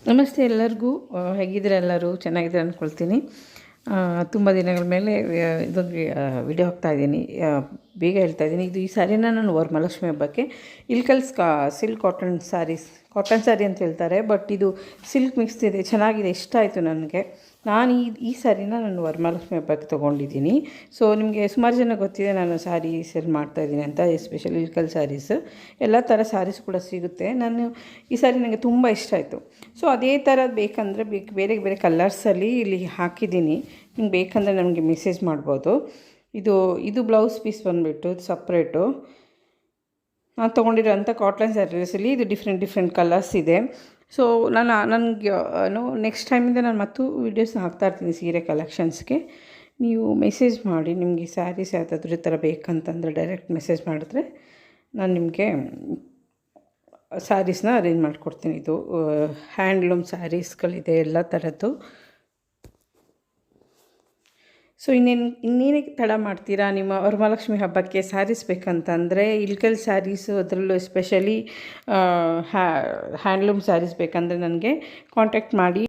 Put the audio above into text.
ನಮಸ್ತೆ ಎಲ್ಲರಿಗೂ. ಹೇಗಿದ್ದೀರಾ? ಎಲ್ಲರೂ ಚೆನ್ನಾಗಿದ್ದೀರಾ ಅಂದ್ಕೊಳ್ತೀನಿ. ತುಂಬ ದಿನಗಳ ಮೇಲೆ ಇದೊಂದು ವಿಡಿಯೋ ಹಾಕ್ತಾಯಿದ್ದೀನಿ. ಬೇಗ ಹೇಳ್ತಾಯಿದ್ದೀನಿ. ಈ ಸ್ಯಾರಿನ ನಾನು ವರಮಹಾಲಕ್ಷ್ಮಿ ಹಬ್ಬಕ್ಕೆ ಇಲ್ಕಲ್ಸ್ ಸಿಲ್ಕ್ ಕಾಟನ್ ಸ್ಯಾರಿ ಅಂತ ಹೇಳ್ತಾರೆ, ಬಟ್ ಇದು ಸಿಲ್ಕ್ ಮಿಕ್ಸ್ ಇದೆ. ಚೆನ್ನಾಗಿದೆ, ಇಷ್ಟ ಆಯಿತು ನನಗೆ. ನಾನು ಈ ಸ್ಯಾರಿನ ನಾನು ವರಮಹಾಲಕ್ಷ್ಮಿ ಹಬ್ಬಕ್ಕೆ ತೊಗೊಂಡಿದ್ದೀನಿ. ಸೊ ನಿಮಗೆ ಸುಮಾರು ಜನ ಗೊತ್ತಿದೆ ನಾನು ಸ್ಯಾರಿ ಸೇಲ್ ಮಾಡ್ತಾಯಿದ್ದೀನಿ ಅಂತ, ಎಸ್ಪೆಷಲಿ ಇಲ್ಕಲ್ ಸ್ಯಾರೀಸ್, ಎಲ್ಲ ಥರ ಸ್ಯಾರೀಸ್ ಕೂಡ ಸಿಗುತ್ತೆ. ಈ ಸ್ಯಾರಿ ನನಗೆ ತುಂಬ ಇಷ್ಟ ಆಯಿತು. ಸೊ ಅದೇ ಥರ ಬೇಕಂದರೆ ಬೇರೆ ಬೇರೆ ಕಲರ್ಸಲ್ಲಿ ಇಲ್ಲಿ ಹಾಕಿದ್ದೀನಿ. ನಿಮ್ಗೆ ಬೇಕಂದರೆ ನಮಗೆ ಮೆಸೇಜ್ ಮಾಡ್ಬೋದು. ಇದು ಬ್ಲೌಸ್ ಪೀಸ್ ಬಂದುಬಿಟ್ಟು ಸಪ್ರೇಟು. ನಾನು ತೊಗೊಂಡಿರೋಂಥ ಕಾಟನ್ ಸ್ಯಾರೀಸಲ್ಲಿ ಇದು ಡಿಫ್ರೆಂಟ್ ಕಲರ್ಸ್ ಇದೆ. ಸೊ ನನಗೆ ನೆಕ್ಸ್ಟ್ ಟೈಮಿಂದ ನಾನು ಮತ್ತು ವೀಡಿಯೋಸ್ ಹಾಕ್ತಾಯಿರ್ತೀನಿ ಸೀರೆ ಕಲೆಕ್ಷನ್ಸ್ಗೆ. ನೀವು ಮೆಸೇಜ್ ಮಾಡಿ, ನಿಮಗೆ ಸ್ಯಾರೀಸ್ ಯಾವುದಾದ್ರೂ ಈ ಥರ ಬೇಕಂತಂದರೆ ಡೈರೆಕ್ಟ್ ಮೆಸೇಜ್ ಮಾಡಿದ್ರೆ ನಾನು ನಿಮಗೆ ಸ್ಯಾರೀಸ್ನ ಅರೇಂಜ್ ಮಾಡಿಕೊಡ್ತೀನಿ. ಇದು ಹ್ಯಾಂಡ್ಲೂಮ್ ಸ್ಯಾರೀಸ್ಗಳಿದೆ ಎಲ್ಲ ಥರದ್ದು. ಸೊ ಇನ್ನೇನಕ್ಕೆ ತಡ ಮಾಡ್ತೀರಾ? ನಿಮ್ಮ ವರಮಹಾಲಕ್ಷ್ಮಿ ಹಬ್ಬಕ್ಕೆ ಸ್ಯಾರೀಸ್ ಬೇಕಂತಂದರೆ ಇಲ್ಕಲ್ ಸ್ಯಾರೀಸು, ಅದರಲ್ಲೂ ಎಸ್ಪೆಷಲಿ ಹ್ಯಾಂಡ್ಲೂಮ್ ಸ್ಯಾರೀಸ್ ಬೇಕಂದರೆ ನನಗೆ ಕಾಂಟ್ಯಾಕ್ಟ್ ಮಾಡಿ.